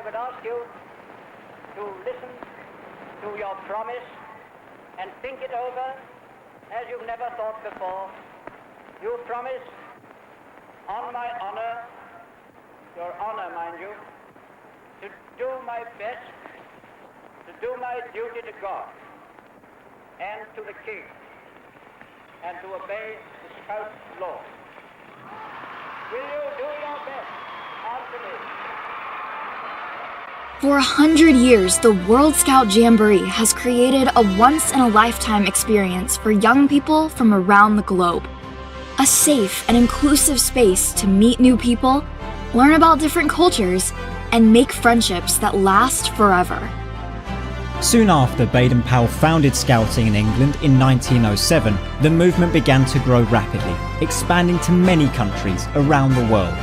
would ask you to listen to your promise and think it over as you've never thought before. You promise, on my honor, your honor, mind you, to do my best, to do my duty to God and to the King, and to obey the Scout law. Will you do your best? Answer me. For 100 years, the World Scout Jamboree has created a once-in-a-lifetime experience for young people from around the globe. A safe and inclusive space to meet new people, learn about different cultures, and make friendships that last forever. Soon after Baden-Powell founded Scouting in England in 1907, the movement began to grow rapidly, expanding to many countries around the world.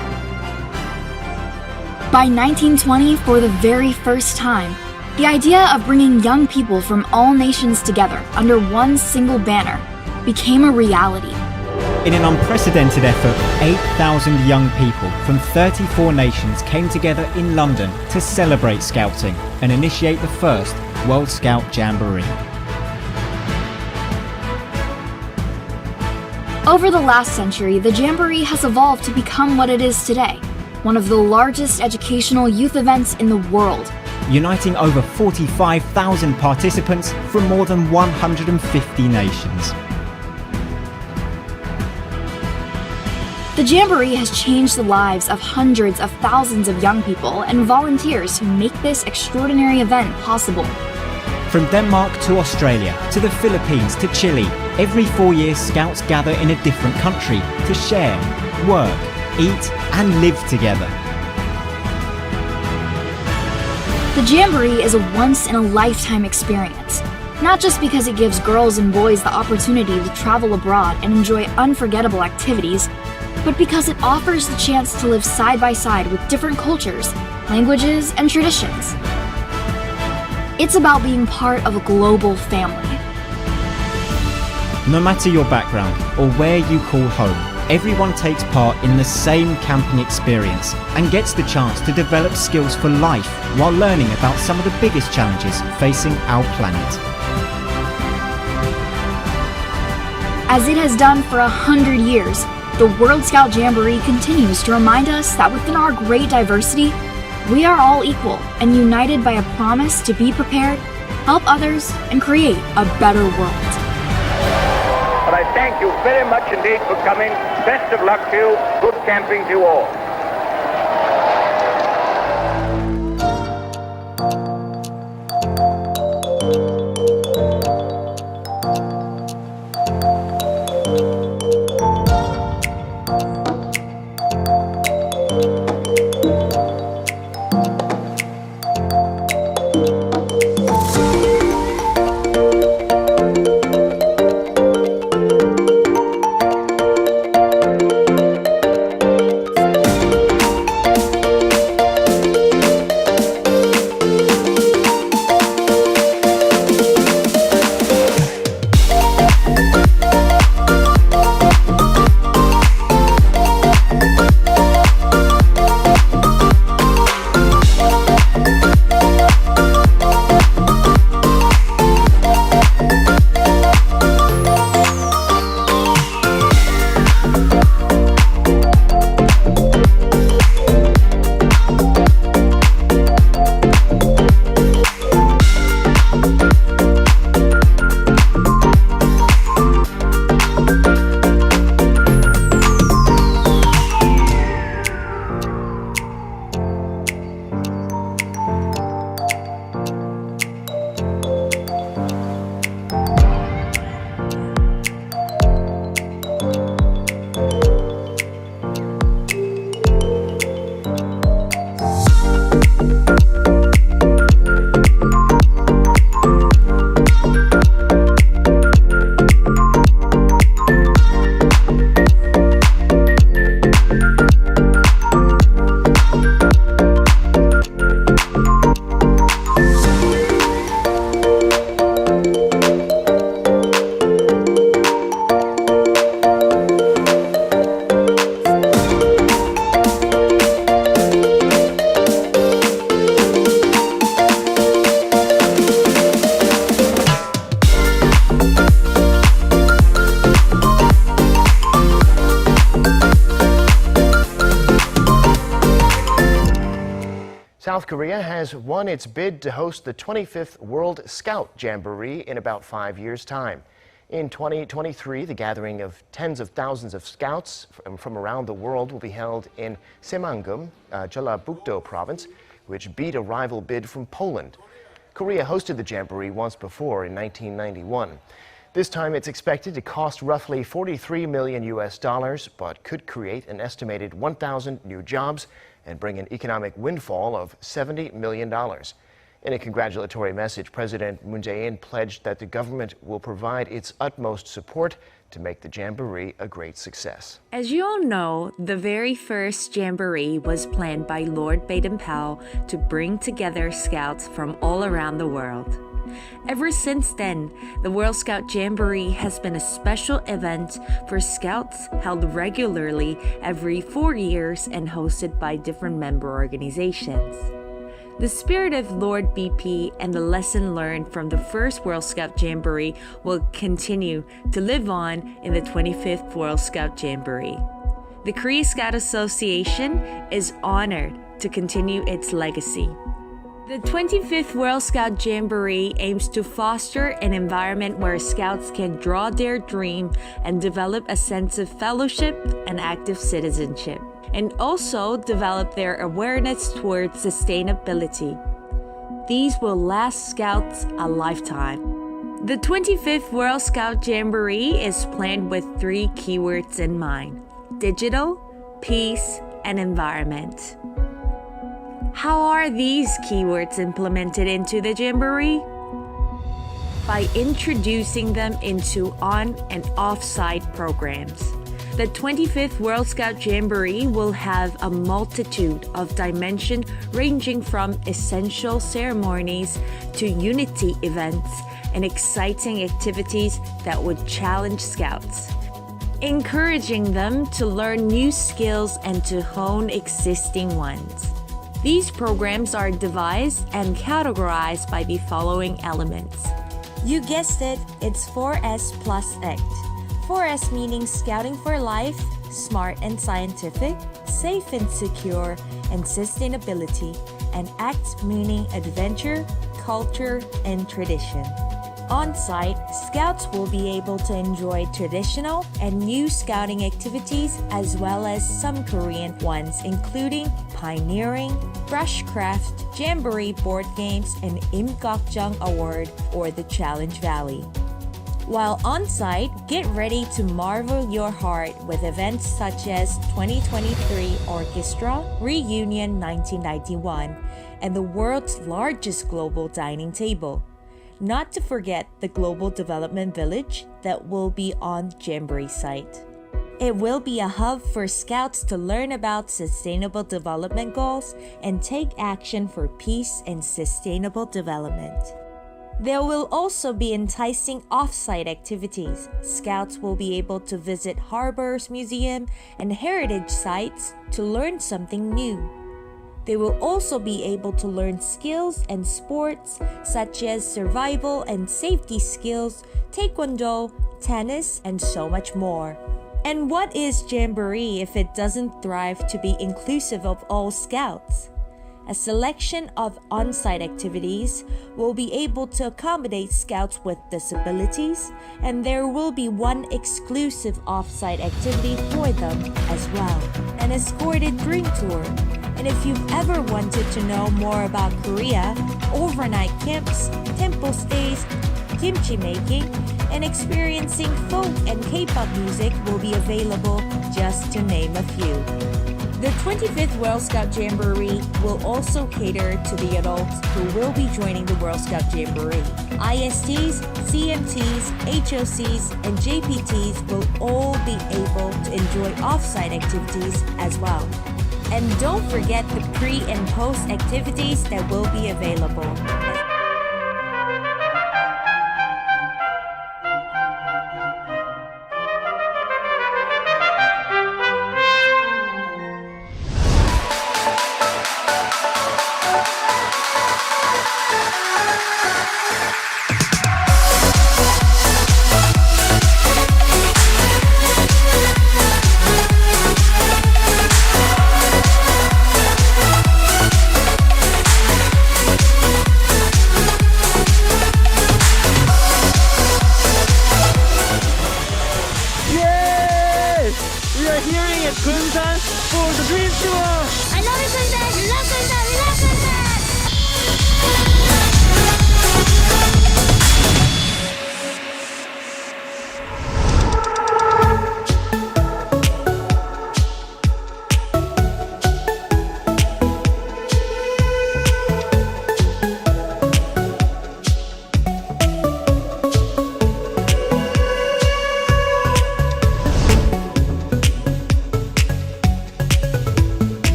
By 1920, for the very first time, the idea of bringing young people from all nations together under one single banner became a reality. In an unprecedented effort, 8,000 young people from 34 nations came together in London to celebrate Scouting and initiate the first World Scout Jamboree. Over the last century, the Jamboree has evolved to become what it is today, one of the largest educational youth events in the world. Uniting over 45,000 participants from more than 150 nations. The Jamboree has changed the lives of hundreds of thousands of young people and volunteers who make this extraordinary event possible. From Denmark to Australia, to the Philippines to Chile, every 4 years Scouts gather in a different country to share, work, eat and live together. The Jamboree is a once-in-a-lifetime experience, not just because it gives girls and boys the opportunity to travel abroad and enjoy unforgettable activities, but because it offers the chance to live side by side with different cultures, languages, and traditions. It's about being part of a global family. No matter your background or where you call home, everyone takes part in the same camping experience and gets the chance to develop skills for life while learning about some of the biggest challenges facing our planet. As it has done for 100 years, the World Scout Jamboree continues to remind us that within our great diversity, we are all equal and united by a promise to be prepared, help others, and create a better world. But I thank you very much indeed for coming. Best of luck to you. Good camping to you all. South Korea has won its bid to host the 25th World Scout Jamboree in about 5 years' time. In 2023, the gathering of tens of thousands of scouts from around the world will be held in Saemangeum, Jeollabuk-do province, which beat a rival bid from Poland. Korea hosted the Jamboree once before in 1991. This time it's expected to cost roughly $43 million, but could create an estimated 1,000 new jobs and bring an economic windfall of $70 million. In a congratulatory message, President Moon Jae-in pledged that the government will provide its utmost support to make the Jamboree a great success. As you all know, the very first Jamboree was planned by Lord Baden-Powell to bring together scouts from all around the world. Ever since then, the World Scout Jamboree has been a special event for scouts held regularly every 4 years and hosted by different member organizations. The spirit of Lord BP and the lesson learned from the first World Scout Jamboree will continue to live on in the 25th World Scout Jamboree. The Korea Scout Association is honored to continue its legacy. The 25th World Scout Jamboree aims to foster an environment where scouts can draw their dream and develop a sense of fellowship and active citizenship, and also develop their awareness towards sustainability. These will last scouts a lifetime. The 25th World Scout Jamboree is planned with 3 keywords in mind: digital, peace, and environment. How are these keywords implemented into the Jamboree? By introducing them into on- and off-site programs. The 25th World Scout Jamboree will have a multitude of dimensions ranging from essential ceremonies to unity events and exciting activities that would challenge scouts, encouraging them to learn new skills and to hone existing ones. These programs are devised and categorized by the following elements. You guessed it, it's 4S plus ACT. 4S meaning Scouting for Life, Smart and Scientific, Safe and Secure, and Sustainability, and ACT meaning Adventure, Culture, and Tradition. On-site, scouts will be able to enjoy traditional and new scouting activities as well as some Korean ones including pioneering, brushcraft, jamboree board games, and Im Gokjeong Award or the Challenge Valley. While on-site, get ready to marvel your heart with events such as 2023 Orchestra, Reunion 1991, and the world's largest global dining table. Not to forget the Global Development Village that will be on Jamboree site. It will be a hub for scouts to learn about sustainable development goals and take action for peace and sustainable development. There will also be enticing off-site activities. Scouts will be able to visit harbors, museum, and heritage sites to learn something new. They will also be able to learn skills and sports such as survival and safety skills, taekwondo, tennis, and so much more. And what is Jamboree if it doesn't thrive to be inclusive of all scouts? A selection of on-site activities will be able to accommodate scouts with disabilities, and there will be one exclusive off-site activity for them as well, an escorted drink tour. And if you've ever wanted to know more about Korea, overnight camps, temple stays, kimchi making, and experiencing folk and K-pop music will be available, just to name a few. The 25th World Scout Jamboree will also cater to the adults who will be joining the World Scout Jamboree. ISTs, CMTs, HOCs, and JPTs will all be able to enjoy off-site activities as well. And don't forget the pre- and post activities that will be available.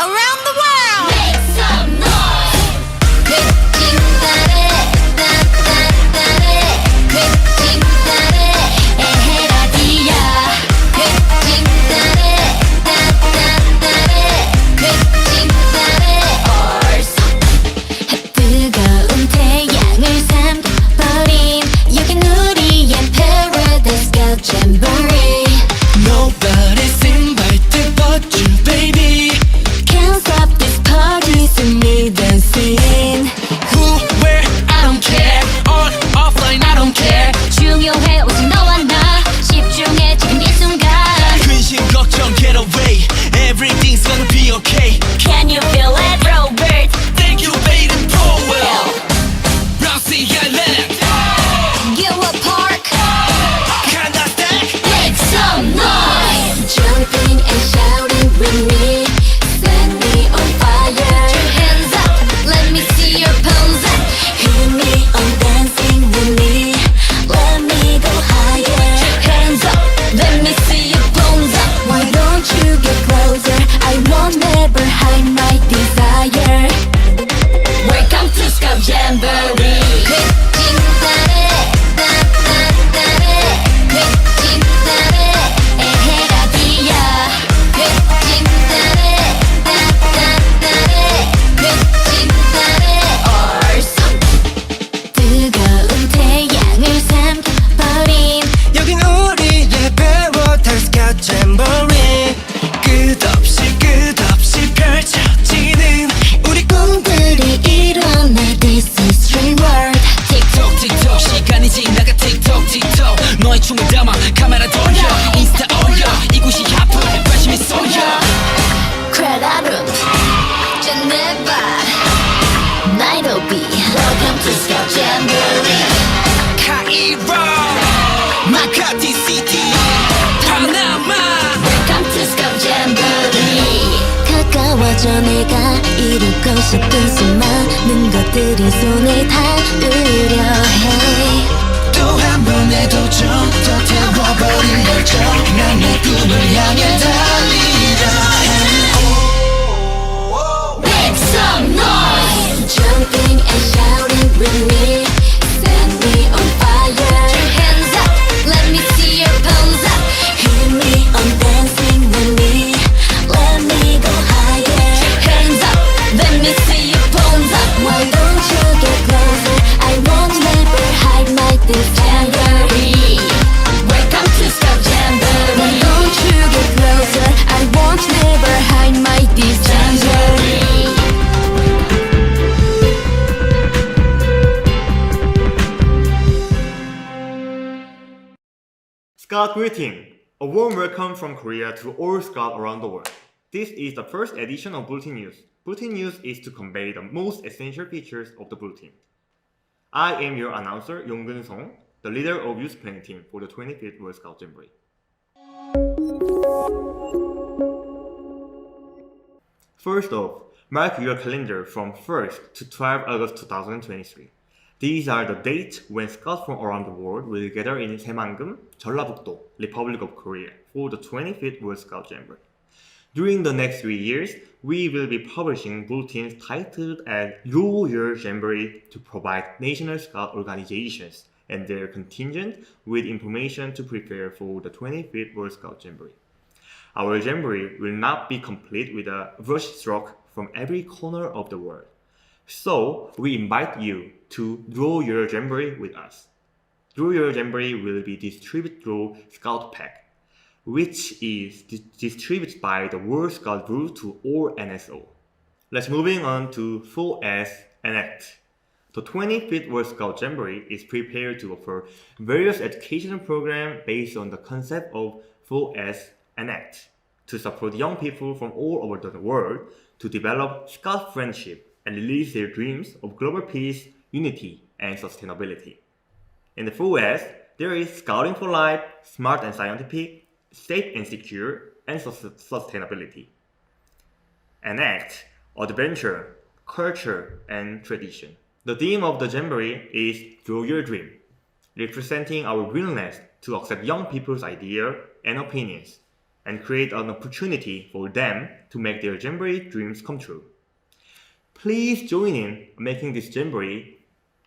around the world. Make some noise. 뜨거운 태양을 삼켜버린 여긴 우리의 Paradise Scout Jamboree. Nobody's invited but you, baby. Can't stop this party, see me dancing. Who, where, I don't care. On, offline, I don't care. 중요해 오직 너와 나 집중해 지금 이 순간. 근심 걱정 get away. Everything's gonna be okay. Can you feel it, Robert? Thank you, Baden Powell. Roxy Island. Gilwa Park. Kinda stack. Make some noise. Jumping and shouting with me. Set me on fire. Put your hands up. Let me see your palms up. Hit me on dancing with me. Let me go higher. Put your hands up. Let me see your palms up. Why don't you get closer? I won't never hide my desire. Welcome to Scout Jamboree. 뜨거운 태양을 삼켜버린 여긴 우리의 Paradise Scout Jamboree. 끝없이 펼쳐지는 우리 꿈들이 일어나. This is dream world. 틱톡 틱톡 시간이 지나가 틱톡 틱톡 너의 춤을 담아 카메라 돌려 인스타 올려 이곳이 하품 관심이 쏠려. 크레다룸 제네바 나이로비. Welcome to Scout Jamboree. 카이로 마카티 시티 파나마. Welcome to Scout Jamboree. 가까워져 내가 이루고 싶은 수많은 것들이 손을 닿으려 해. 또 한 번의 도전 더 태워버린 열정 난 내 꿈을 향해 달리려 해. Make some noise. Jumping and shouting with me. Set me on fire. Put your hands up. Let me see your palms up. Hit me on dancing with me. Let me go higher. Put your hands up. Let me see your palms up. Why don't you get closer? I won't never hide my desire. Welcome to Scout Jamboree. Why don't you get closer? I won't never hide my desire. Scout greeting! A warm welcome from Korea to all Scouts around the world. This is the first edition of Bulletin News. Bulletin News is to convey the most essential features of the bulletin. I am your announcer, Yonggeun Song, the leader of youth planning team for the 25th World Scout Jamboree. First off, mark your calendar from 1st to 12 August 2023. These are the dates when Scouts from around the world will gather in Saemangeum, Jeollabuk-do, Republic of Korea for the 25th World Scout Jamboree. During the next 3 years, we will be publishing bulletins titled as Grow Your Jamboree to provide National Scout organizations and their contingent with information to prepare for the 25th World Scout Jamboree. Our Jamboree will not be complete with a brush stroke from every corner of the world. So, we invite you to draw your Jamboree with us. Draw Your Jamboree will be distributed through Scout Pack, which is distributed by the World Scout Group to all NSO. Let's moving on to 4S and ACT. The 25th World Scout Jamboree is prepared to offer various educational programs based on the concept of 4S and ACT to support young people from all over the world to develop Scout friendship and release their dreams of global peace, unity, and sustainability. In the 4S, there is Scouting for Life, Smart and Scientific, Safe and Secure, and Sustainability. And ACT, Adventure, Culture, and Tradition. The theme of the Jamboree is Draw Your Dream, representing our willingness to accept young people's ideas and opinions, and create an opportunity for them to make their jamboree dreams come true. Please join in making this jamboree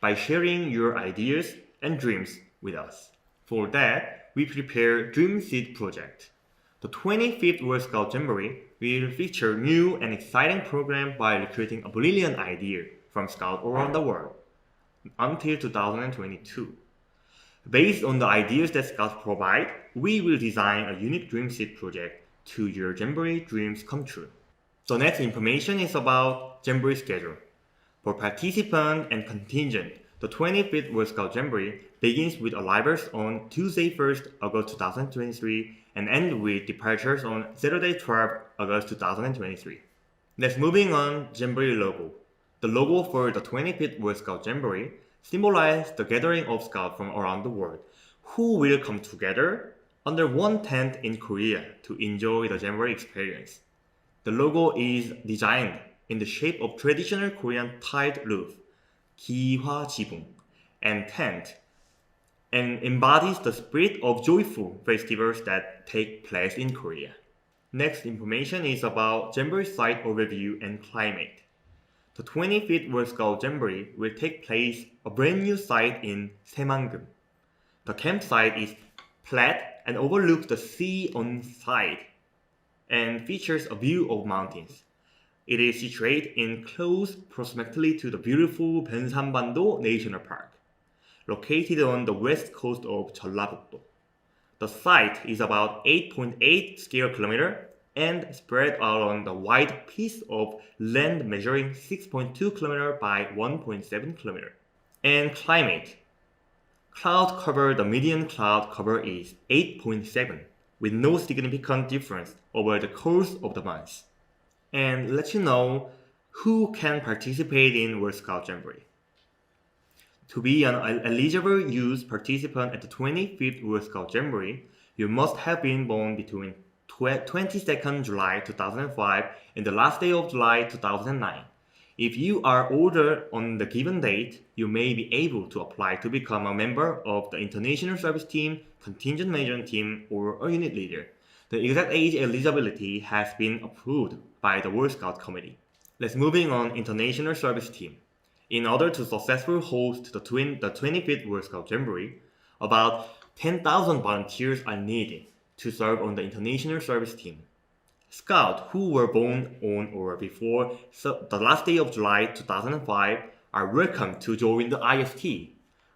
by sharing your ideas and dreams with us. For that, we prepare Dream Seed Project. The 25th World Scout Jamboree will feature new and exciting program by recruiting a brilliant idea from Scouts around the world until 2022. Based on the ideas that Scouts provide, we will design a unique Dream Seed project to your Jamboree dreams come true. The next information is about Jamboree schedule. For participant and contingent, the 25th World Scout Jamboree begins with arrivals on Tuesday 1st August 2023 and ends with departures on Saturday 12th August 2023. Next, moving on, Jamboree logo. The logo for the 25th World Scout Jamboree symbolizes the gathering of Scouts from around the world who will come together under one tent in Korea to enjoy the Jamboree experience. The logo is designed in the shape of traditional Korean tiled roof, 기화지붕, and tent, and embodies the spirit of joyful festivals that take place in Korea. Next information is about Jamboree site overview and climate. The 25th World Scout Jamboree will take place a brand new site in Saemangeum. The campsite is flat and overlooks the sea on site and features a view of mountains. It is situated in close proximity to the beautiful Bensanbando National Park, located on the west coast of 전라북도. The site is about 8.8 square kilometers and spread out on the wide piece of land measuring 6.2 kilometers by 1.7 kilometers. And climate. Cloud cover, the median cloud cover is 8.7, with no significant difference over the course of the months. And let you know who can participate in World Scout Jamboree. To be an eligible youth participant at the 25th World Scout Jamboree, you must have been born between 22nd July 2005 and the last day of July 2009. If you are older on the given date, you may be able to apply to become a member of the International Service Team, Contingent Management Team, or a unit leader. The exact age eligibility has been approved by the World Scout Committee. Let's moving on International Service Team. In order to successfully host the 25th World Scout Jamboree, about 10,000 volunteers are needed to serve on the International Service Team. Scouts who were born on or before the last day of July 2005 are welcome to join the IST.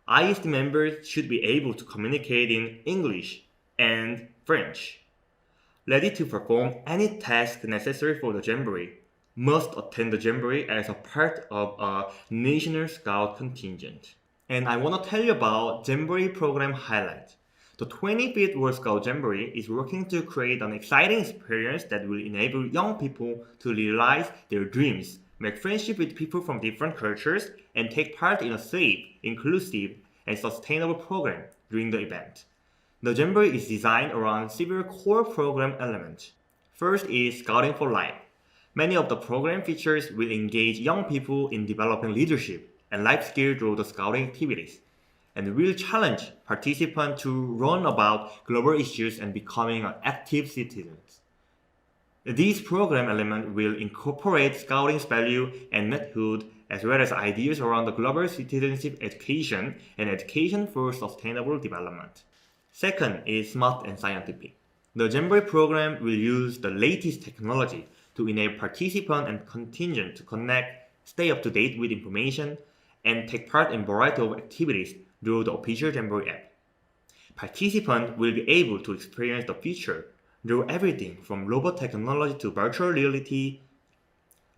IST members should be able to communicate in English and French. Ready to perform any task necessary for the Jamboree, must attend the Jamboree as a part of a National Scout contingent. And I want to tell you about Jamboree program highlights. The 25th World Scout Jamboree is working to create an exciting experience that will enable young people to realize their dreams, make friendship with people from different cultures, and take part in a safe, inclusive, and sustainable program during the event. The Jamboree is designed around several core program elements. First is Scouting for Life. Many of the program features will engage young people in developing leadership and life skills through the scouting activities, and will challenge participants to learn about global issues and becoming active citizens. These program elements will incorporate scouting's value and methods, as well as ideas around the global citizenship education and education for sustainable development. Second is Smart and Scientific. The Jamboree program will use the latest technology to enable participants and contingent to connect, stay up to date with information, and take part in a variety of activities through the official Jamboree app. Participants will be able to experience the future through everything from robot technology to virtual reality.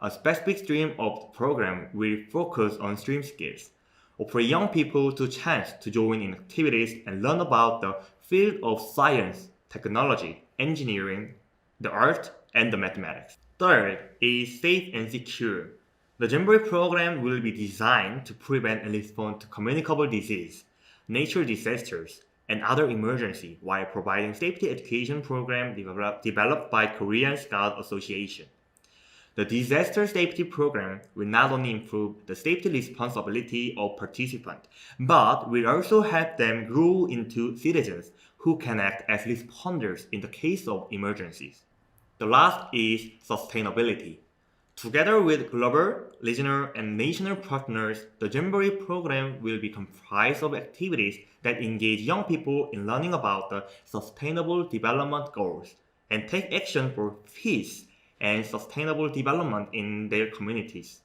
A specific stream of the program will focus on STEAM skills, offer young people the chance to join in activities and learn about the field of science, technology, engineering, the art, and the mathematics. Third is Safe and Secure. The Jamboree program will be designed to prevent and respond to communicable disease, natural disasters, and other emergencies while providing safety education program developed by Korean Scout Association. The disaster safety program will not only improve the safety responsibility of participants, but will also help them grow into citizens who can act as responders in the case of emergencies. The last is sustainability. Together with global, regional, and national partners, the Jamboree program will be comprised of activities that engage young people in learning about the Sustainable Development Goals and take action for peace and sustainable development in their communities.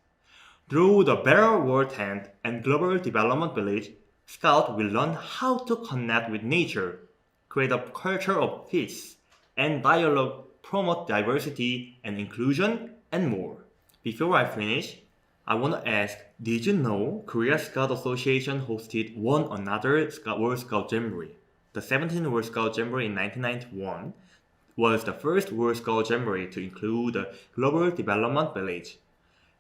Through the Better World Tent and Global Development Village, Scouts will learn how to connect with nature, create a culture of peace and dialogue, promote diversity and inclusion, and more. Before I finish, I want to ask, did you know Korea Scout Association hosted one another World Scout Jamboree? The 17th World Scout Jamboree in 1991 was the first World Scout Jamboree to include the Global Development Village.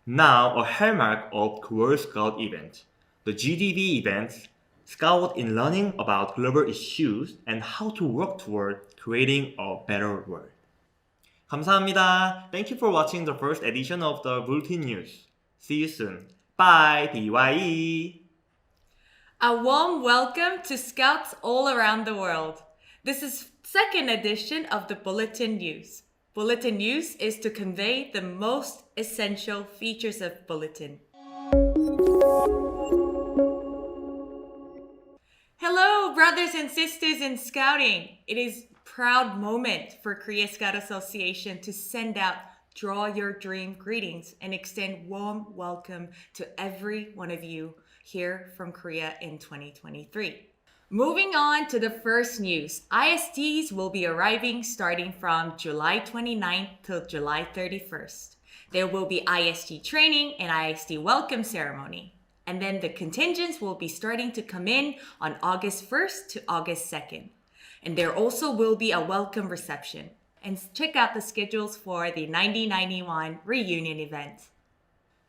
Now a hallmark of World Scout event. The GDV events scout in learning about global issues and how to work toward creating a better world. 감사합니다. Thank you for watching the first edition of the Bulletin News. See you soon. Bye, BYE. A warm welcome to Scouts all around the world. This is second edition of the Bulletin News. Bulletin News is to convey the most essential features of Bulletin. Hello, brothers and sisters in Scouting. It is a proud moment for Korea Scout Association to send out Draw Your Dream greetings and extend warm welcome to every one of you here from Korea in 2023. Moving on to the first news, ISTs will be arriving starting from July 29th till July 31st. There will be IST training and IST welcome ceremony. And then the contingents will be starting to come in on August 1st to August 2nd. And there also will be a welcome reception. And check out the schedules for the 1991 reunion event.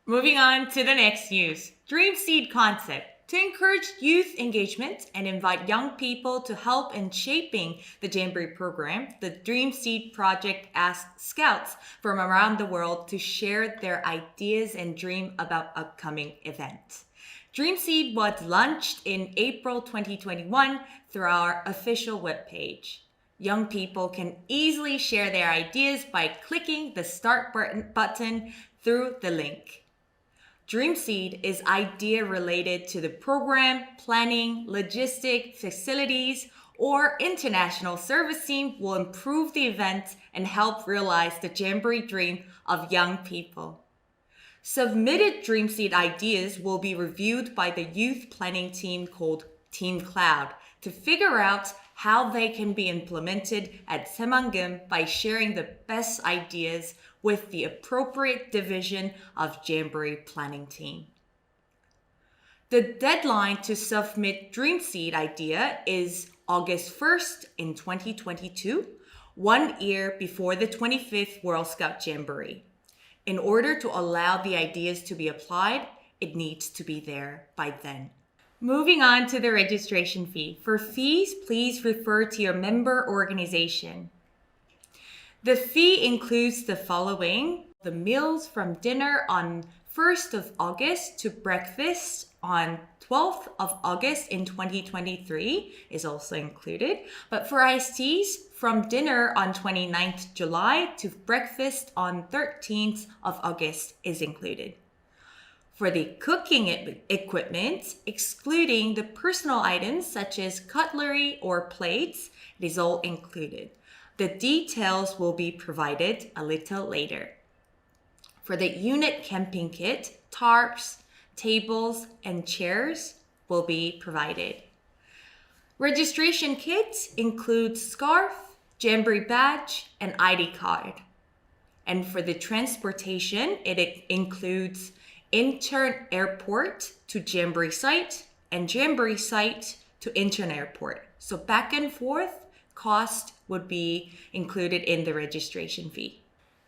Moving on to the next news, Dream Seed concept. To encourage youth engagement and invite young people to help in shaping the Jamboree program, the Dream Seed Project asked scouts from around the world to share their ideas and dream about upcoming events. Dream Seed was launched in April 2021 through our official webpage. Young people can easily share their ideas by clicking the start button through the link. Dream Seed is idea related to the program, planning, logistic, facilities, or international service team will improve the event and help realize the Jamboree dream of young people. Submitted Dream Seed ideas will be reviewed by the youth planning team called Team Cloud to figure out how they can be implemented at Saemangum by sharing the best ideas with the appropriate division of Jamboree planning team. The deadline to submit Dream Seed idea is August 1st in 2022, 1 year before the 25th World Scout Jamboree. In order to allow the ideas to be applied, it needs to be there by then. Moving on to the registration fee. For fees, please refer to your member organization. The fee includes the following: the meals from dinner on 1st of August to breakfast on 12th of August in 2023 is also included. But for ISTs, from dinner on 29th July to breakfast on 13th of August is included. For the cooking equipment, excluding the personal items such as cutlery or plates, it is all included. The details will be provided a little later. For the unit camping kit, tarps, tables, and chairs will be provided. Registration kit includes scarf, Jamboree badge, and ID card. And for the transportation, it includes intern airport to Jamboree site and Jamboree site to intern airport. So back and forth cost would be included in the registration fee.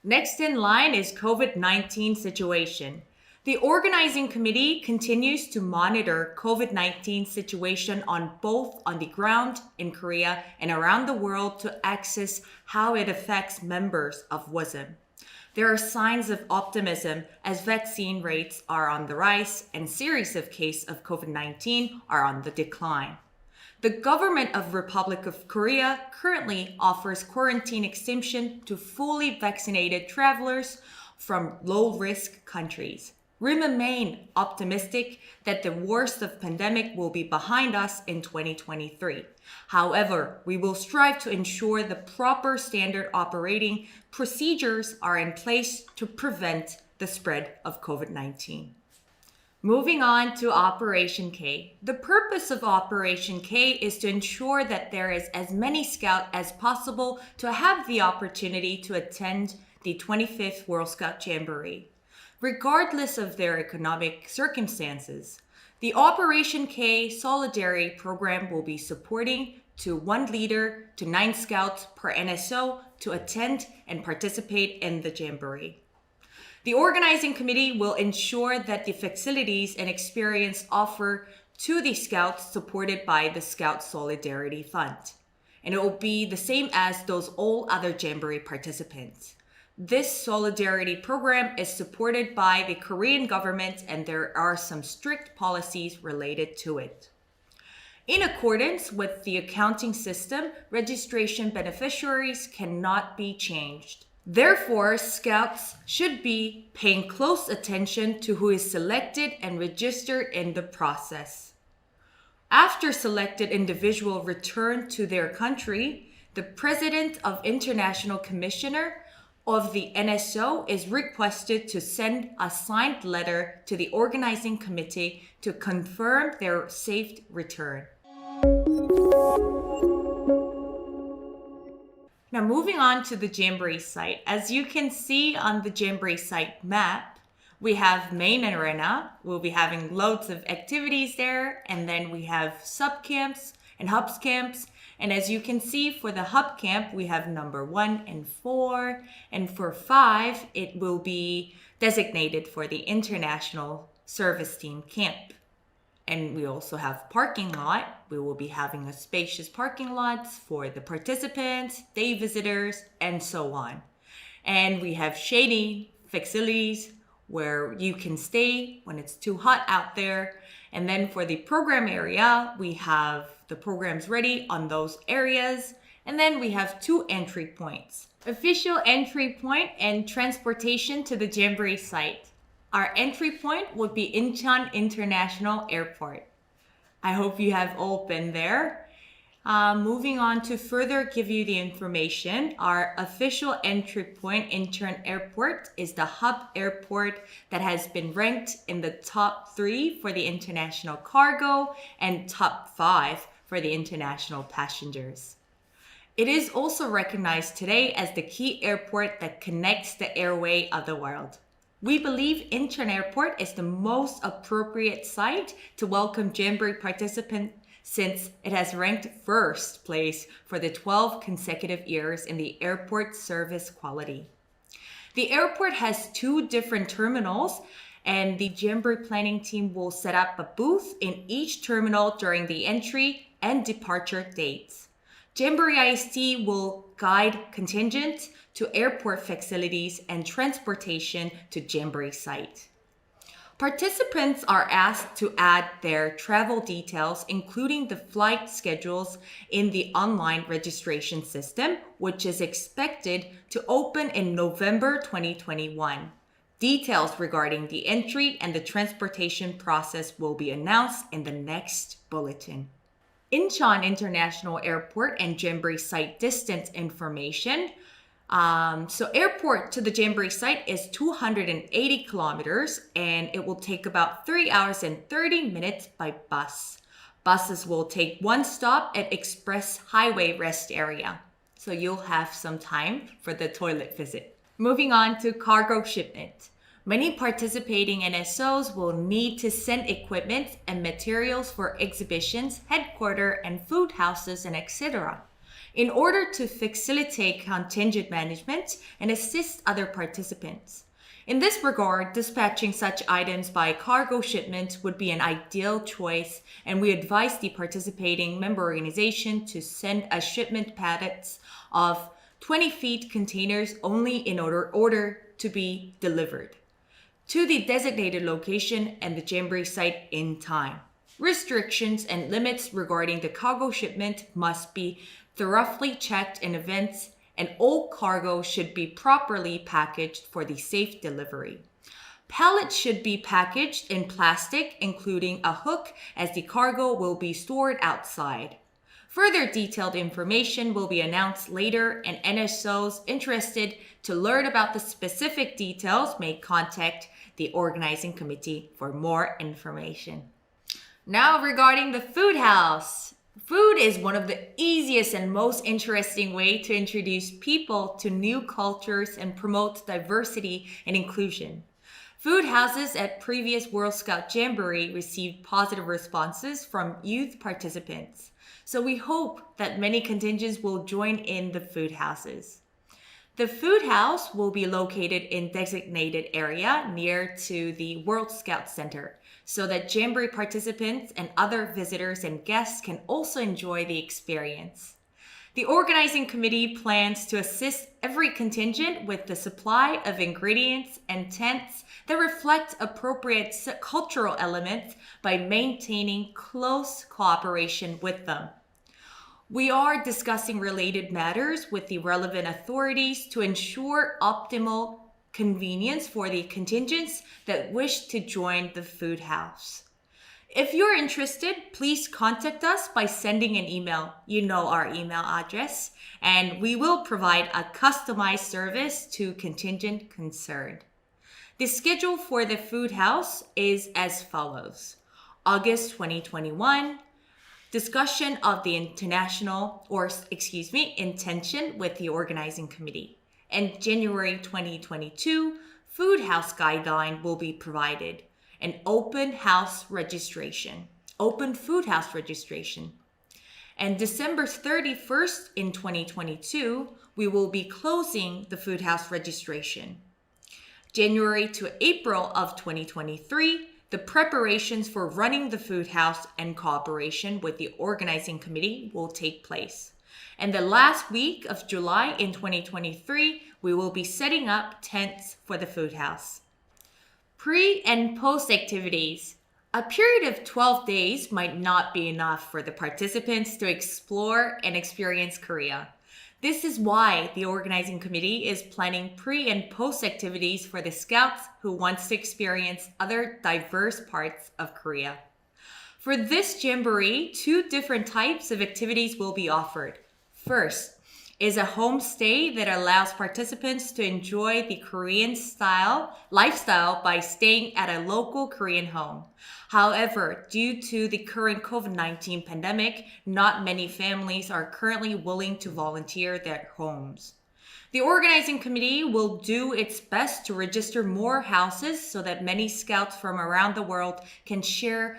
Next in line is COVID-19 situation. The organizing committee continues to monitor COVID-19 situation on both on the ground in Korea and around the world to assess how it affects members of WOSM. There are signs of optimism as vaccine rates are on the rise and series of cases of COVID-19 are on the decline. The government of Republic of Korea currently offers quarantine exemption to fully vaccinated travelers from low-risk countries. We remain optimistic that the worst of pandemic will be behind us in 2023. However, we will strive to ensure the proper standard operating procedures are in place to prevent the spread of COVID-19. Moving on to Operation K. The purpose of Operation K is to ensure that there is as many scouts as possible to have the opportunity to attend the 25th World Scout Jamboree, regardless of their economic circumstances. The Operation K Solidarity Program will be supporting to 1 leader to 9 scouts per NSO to attend and participate in the Jamboree. The organizing committee will ensure that the facilities and experience offered to the scouts supported by the Scout Solidarity Fund. And it will be the same as those all other Jamboree participants. This solidarity program is supported by the Korean government and there are some strict policies related to it. In accordance with the accounting system, registration beneficiaries cannot be changed. Therefore, scouts should be paying close attention to who is selected and registered in the process. After selected individual return to their country, the President of International Commissioner of the NSO is requested to send a signed letter to the organizing committee to confirm their safe return. Now moving on to the Jamboree site. As you can see on the Jamboree site map, we have main arena. We'll be having loads of activities there. And then we have sub camps and hubs camps. And as you can see for the hub camp, we have number 1 and 4. And for 5, it will be designated for the International Service Team Camp. And we also have parking lot. We will be having a spacious parking lots for the participants, day visitors, and so on. And we have shady facilities where you can stay when it's too hot out there. And then for the program area, we have the programs ready on those areas. And then we have 2 entry points. Official entry point and transportation to the Jamboree site. Our entry point would be Incheon International Airport. I hope you have all been there. Moving on to further give you the information, our official entry point, Incheon Airport, is the hub airport that has been ranked in the top 3 for the international cargo and top 5 for the international passengers. It is also recognized today as the key airport that connects the airway of the world. We believe Incheon Airport is the most appropriate site to welcome Jamboree participants since it has ranked first place for the 12 consecutive years in the airport service quality. The airport has 2 different terminals and the Jamboree planning team will set up a booth in each terminal during the entry and departure dates. Jamboree IST will guide contingent to airport facilities and transportation to Jamboree site. Participants are asked to add their travel details, including the flight schedules, in the online registration system, which is expected to open in November 2021. Details regarding the entry and the transportation process will be announced in the next bulletin. Incheon International Airport and Jamboree site distance information. So airport to the Jamboree site is 280 kilometers and it will take about 3 hours and 30 minutes by bus. Buses will take 1 stop at Express Highway Rest Area. So you'll have some time for the toilet visit. Moving on to cargo shipment. Many participating NSOs will need to send equipment and materials for exhibitions, headquarters, and food houses, and etc. in order to facilitate contingent management and assist other participants. In this regard, dispatching such items by cargo shipment would be an ideal choice, and we advise the participating member organization to send a shipment pallets of 20 feet containers only in order to be delivered to the designated location and the Jamboree site in time. Restrictions and limits regarding the cargo shipment must be thoroughly checked in advance, and all cargo should be properly packaged for the safe delivery. Pallets should be packaged in plastic, including a hook, as the cargo will be stored outside. Further detailed information will be announced later, and NSOs interested to learn about the specific details may contact the organizing committee for more information. Now regarding the food house. Food is one of the easiest and most interesting way to introduce people to new cultures and promote diversity and inclusion. Food houses at previous World Scout Jamboree received positive responses from youth participants. So we hope that many contingents will join in the food houses. The food house will be located in designated area near to the World Scout Center, so that Jamboree participants and other visitors and guests can also enjoy the experience. The organizing committee plans to assist every contingent with the supply of ingredients and tents that reflect appropriate cultural elements by maintaining close cooperation with them. We are discussing related matters with the relevant authorities to ensure optimal convenience for the contingents that wish to join the food house. If you're interested, please contact us by sending an email. You know our email address, and we will provide a customized service to contingent concerned. The schedule for the food house is as follows. August 2021, discussion of the intention with the organizing committee. And January 2022, food house guideline will be provided. An open food house registration. And December 31st in 2022, we will be closing the food house registration. January to April of 2023, the preparations for running the food house and cooperation with the organizing committee will take place. And the last week of July in 2023, we will be setting up tents for the food house. Pre and post activities. A period of 12 days might not be enough for the participants to explore and experience Korea. This is why the organizing committee is planning pre and post activities for the scouts who want to experience other diverse parts of Korea. For this jamboree, 2 different types of activities will be offered. First is a homestay that allows participants to enjoy the Korean lifestyle by staying at a local Korean home. However, due to the current COVID-19 pandemic, not many families are currently willing to volunteer their homes. The organizing committee will do its best to register more houses so that many scouts from around the world can share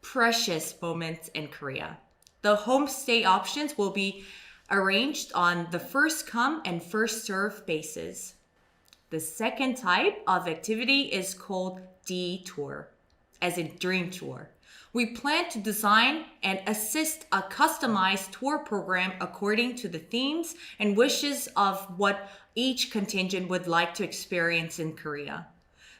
precious moments in Korea. The homestay options will be arranged on the first come and first serve basis. The second type of activity is called D-Tour, as in Dream Tour. We plan to design and assist a customized tour program according to the themes and wishes of what each contingent would like to experience in Korea.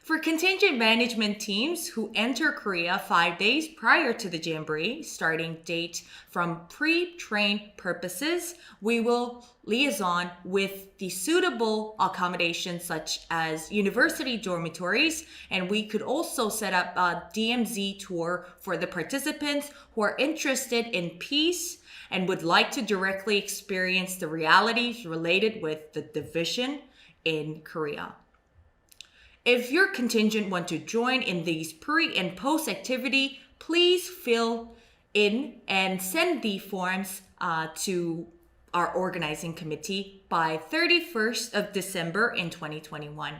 For contingent management teams who enter Korea 5 days prior to the Jamboree, starting date from pre-trained purposes, we will liaison with the suitable accommodations such as university dormitories, and we could also set up a DMZ tour for the participants who are interested in peace and would like to directly experience the realities related with the division in Korea. If your contingent want to join in these pre and post activity, please fill in and send the forms to our organizing committee by 31st of December in 2021.